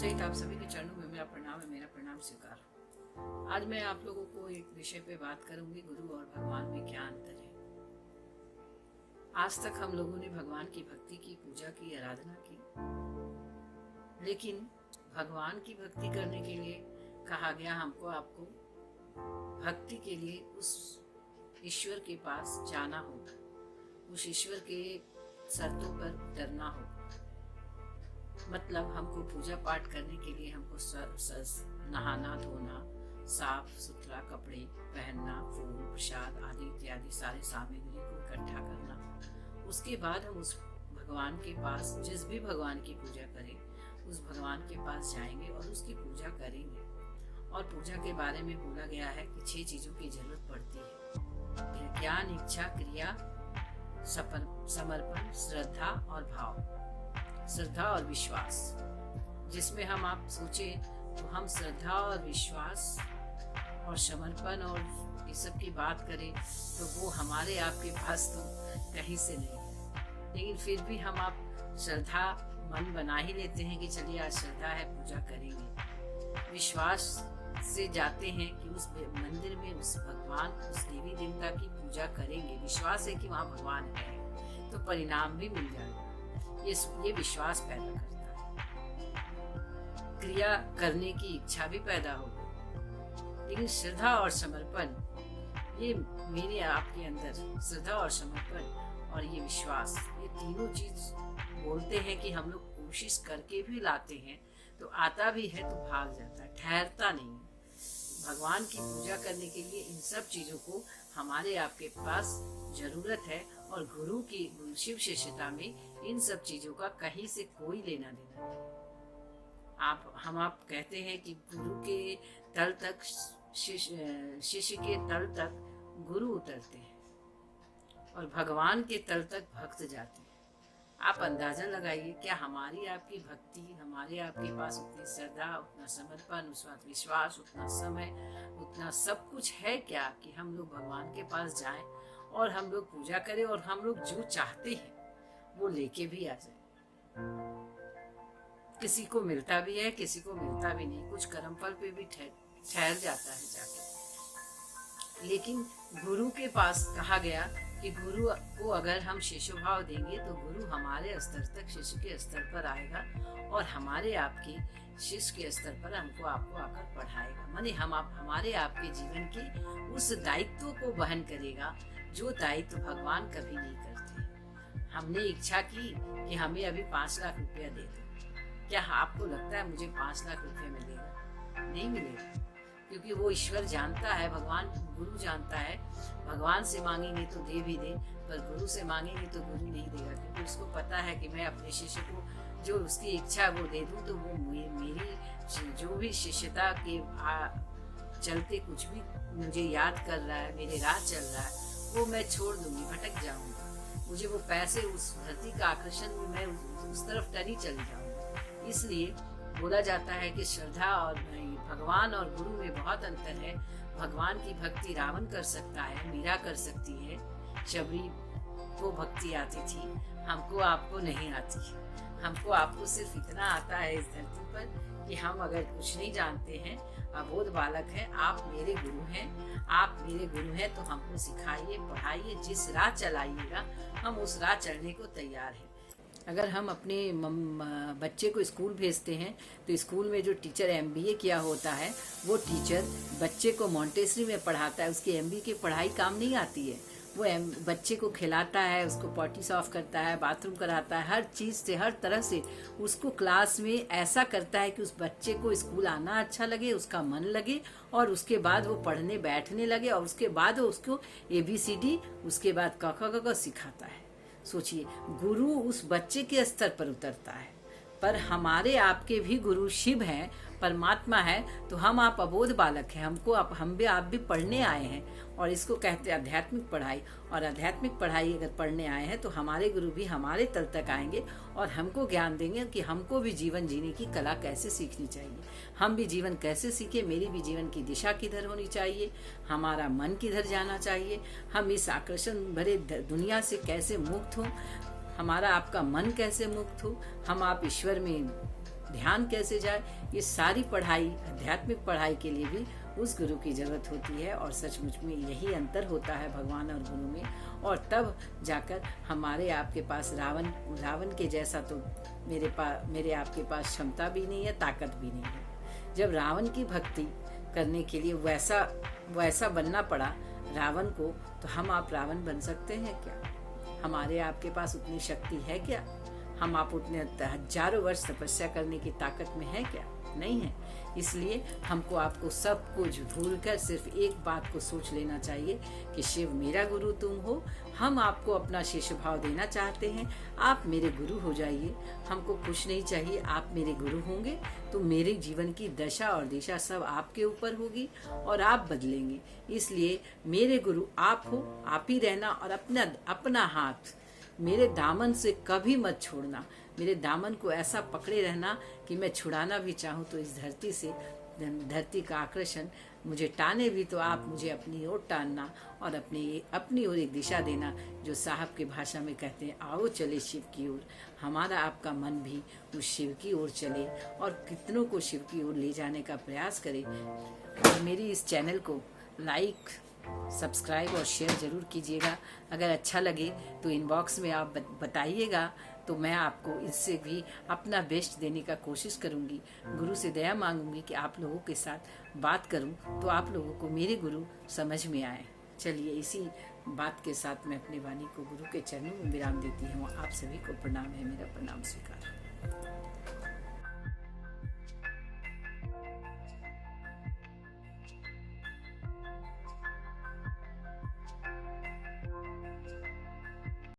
सहित आप सभी के चरणों में मेरा प्रणाम है, मेरा प्रणाम स्वीकार। आज मैं आप लोगों को एक विषय पे बात करूंगी, गुरु और भगवान में क्या अंतर है। आज तक हम लोगों ने भगवान की भक्ति की, पूजा की, आराधना की, लेकिन भगवान की भक्ति करने के लिए कहा गया हमको आपको भक्ति के लिए उस ईश्वर के पास जाना होगा, उस ईश्वर के शर्तों पर उतरना होगा। मतलब हमको पूजा पाठ करने के लिए हमको नहाना धोना, साफ सुथरा कपड़े पहनना, फूल प्रसाद आदि इत्यादि सारे सामग्री को इकट्ठा करना। उसके बाद हम उस भगवान के पास, जिस भी भगवान की पूजा करें उस भगवान के पास जाएंगे और उसकी पूजा करेंगे। और पूजा के बारे में बोला गया है कि 6 चीजों की जरूरत पड़ती है: ज्ञान, इच्छा, क्रिया, समर्पण, श्रद्धा और भाव। श्रद्धा और विश्वास, जिसमें हम आप सोचे तो हम श्रद्धा और विश्वास और समर्पण और ये सब की बात करें तो वो हमारे आपके पास तो कहीं से नहीं है। लेकिन फिर भी हम आप श्रद्धा मन बना ही लेते हैं कि चलिए आज श्रद्धा है, पूजा करेंगे। विश्वास से जाते हैं कि उस मंदिर में उस भगवान, उस देवी देवता की पूजा करेंगे। विश्वास है कि वहाँ भगवान है तो परिणाम भी मिल जाएगा। ये विश्वास पैदा करता है। क्रिया करने की इच्छा भी पैदा होगी। लेकिन श्रद्धा और समर्पण, ये मेरे आपके अंदर श्रद्धा और समर्पण और ये विश्वास, ये तीनों चीज बोलते हैं कि हम लोग कोशिश करके भी लाते हैं तो आता भी है तो भाग जाता है, ठहरता नहीं है। भगवान की पूजा करने के लिए इन सब चीजों को हमारे आपके पास जरूरत है। और गुरु की शिव शिष्यता में इन सब चीजों का कहीं से कोई लेना देना नहीं। हम कहते हैं कि गुरु के तल तक शिष्य के तल तक गुरु उतरते हैं और भगवान के तल तक भक्त जाते हैं। आप अंदाजा लगाइए, क्या हमारी आपकी भक्ति, हमारे आपके पास उतनी श्रद्धा, उतना समर्पण, उतना विश्वास, उतना समय, उतना सब कुछ है क्या कि हम लोग भगवान के पास जाएं और हम लोग पूजा करें और हम लोग जो चाहते हैं वो लेके भी आ जाए। किसी को मिलता भी है, किसी को मिलता भी नहीं, कुछ कर्म फल पे भी ठहर जाता है जाके। लेकिन गुरु के पास कहा गया कि गुरु को अगर हम शिष्य भाव देंगे तो गुरु हमारे स्तर तक, शिष्य के स्तर पर आएगा और हमारे आपके शिष्य के स्तर पर हमको आपको आकर पढ़ाएगा। माने हमारे आपके जीवन के उस दायित्व को वहन करेगा जो दायित्व भगवान कभी नहीं करते। हमने इच्छा की कि हमें अभी 5 लाख रुपया दे दो, क्या आपको लगता है मुझे 5 लाख रुपया मिलेगा? नहीं मिलेगा, क्योंकि वो ईश्वर जानता है, भगवान गुरु जानता है। भगवान से मांगेंगे तो दे भी दे, पर गुरु से मांगेंगे तो गुरु नहीं देगा, क्योंकि उसको पता है कि मैं अपने शिष्य को जो उसकी इच्छा वो दे दूं तो वो मेरी जो भी शिष्यता के चलते कुछ भी मुझे याद कर रहा है, मेरे राह चल रहा है, वो मैं छोड़ दूंगी, भटक जाऊंगा। मुझे वो पैसे, उस धरती का आकर्षण, मैं उस तरफ टरी चली जाऊंगी। इसलिए बोला जाता है कि श्रद्धा और भगवान और गुरु में बहुत अंतर है। भगवान की भक्ति रावण कर सकता है, मीरा कर सकती है, शबरी को भक्ति आती थी, हमको आपको नहीं आती। हमको आपको सिर्फ इतना आता है इस धरती पर कि हम अगर कुछ नहीं जानते हैं, अबोध बालक है, आप मेरे गुरु हैं, आप मेरे गुरु हैं तो हमको सिखाइए, पढ़ाइए, जिस राह चलाइएगा हम उस राह चलने को तैयार हैं। अगर हम अपने बच्चे को स्कूल भेजते हैं तो स्कूल में जो टीचर MBA किया होता है वो टीचर बच्चे को मॉन्टेसरी में पढ़ाता है, उसकी MBA की पढ़ाई काम नहीं आती है। वो बच्चे को खिलाता है, उसको पॉटी साफ करता है, बाथरूम कराता है, हर चीज़ से, हर तरह से उसको क्लास में ऐसा करता है कि उस बच्चे को स्कूल आना अच्छा लगे, उसका मन लगे और उसके बाद वो पढ़ने बैठने लगे और उसके बाद वो उसको ABCD, उसके बाद क ख ग घ सिखाता है। सोचिए, गुरु उस बच्चे के स्तर पर उतरता है। पर हमारे आपके भी गुरु शिव हैं, परमात्मा है, तो हम आप अबोध बालक हैं, हमको हम भी आप भी पढ़ने आए हैं और इसको कहते हैं आध्यात्मिक पढ़ाई। और आध्यात्मिक पढ़ाई अगर पढ़ने आए हैं तो हमारे गुरु भी हमारे तल तक आएंगे और हमको ज्ञान देंगे कि हमको भी जीवन जीने की कला कैसे सीखनी चाहिए, हम भी जीवन कैसे सीखे, मेरी भी जीवन की दिशा किधर होनी चाहिए, हमारा मन किधर जाना चाहिए, हम इस आकर्षण भरे दुनिया से कैसे मुक्त हों, हमारा आपका मन कैसे मुक्त हो, हम आप ईश्वर में ध्यान कैसे जाए, ये सारी पढ़ाई, आध्यात्मिक पढ़ाई के लिए भी उस गुरु की जरूरत होती है। और सचमुच में यही अंतर होता है भगवान और गुरु में। और तब जाकर हमारे आपके पास रावण के जैसा तो मेरे आपके पास क्षमता भी नहीं है, ताकत भी नहीं है। जब रावण की भक्ति करने के लिए वैसा बनना पड़ा रावण को, तो हम आप रावण बन सकते हैं क्या? हमारे आपके पास उतनी शक्ति है क्या? हम आप उतने हजारों वर्ष तपस्या करने की ताकत में है क्या? नहीं है। इसलिए हमको आपको सब कुछ भूलकर सिर्फ एक बात को सोच लेना चाहिए कि शिव मेरा गुरु तुम हो, हम आपको अपना शिष्य भाव देना चाहते हैं, आप मेरे गुरु हो जाइए। हमको कुछ नहीं चाहिए, आप मेरे गुरु होंगे तो मेरे जीवन की दशा और दिशा सब आपके ऊपर होगी और आप बदलेंगे। इसलिए मेरे गुरु आप हो, आप ही रहना और अपना हाथ मेरे दामन से कभी मत छोड़ना। मेरे दामन को ऐसा पकड़े रहना कि मैं छुड़ाना भी चाहूँ तो इस धरती का आकर्षण मुझे टाने भी तो आप मुझे अपनी ओर टानना और अपनी ओर एक दिशा देना, जो साहब की भाषा में कहते हैं आओ चले शिव की ओर। हमारा आपका मन भी उस शिव की ओर चले और कितनों को शिव की ओर ले जाने का प्रयास करे। और मेरी इस चैनल को लाइक, सब्सक्राइब और शेयर जरूर कीजिएगा। अगर अच्छा लगे तो इनबॉक्स में आप बताइएगा, तो मैं आपको इससे भी अपना बेस्ट देने का कोशिश करूंगी। गुरु से दया मांगूंगी कि आप लोगों के साथ बात करूं तो आप लोगों को मेरे गुरु समझ में आए। चलिए इसी बात के साथ मैं अपनी वाणी को गुरु के चरणों में विराम देती हूँ। आप सभी को प्रणाम है, मेरा प्रणाम स्वीकार।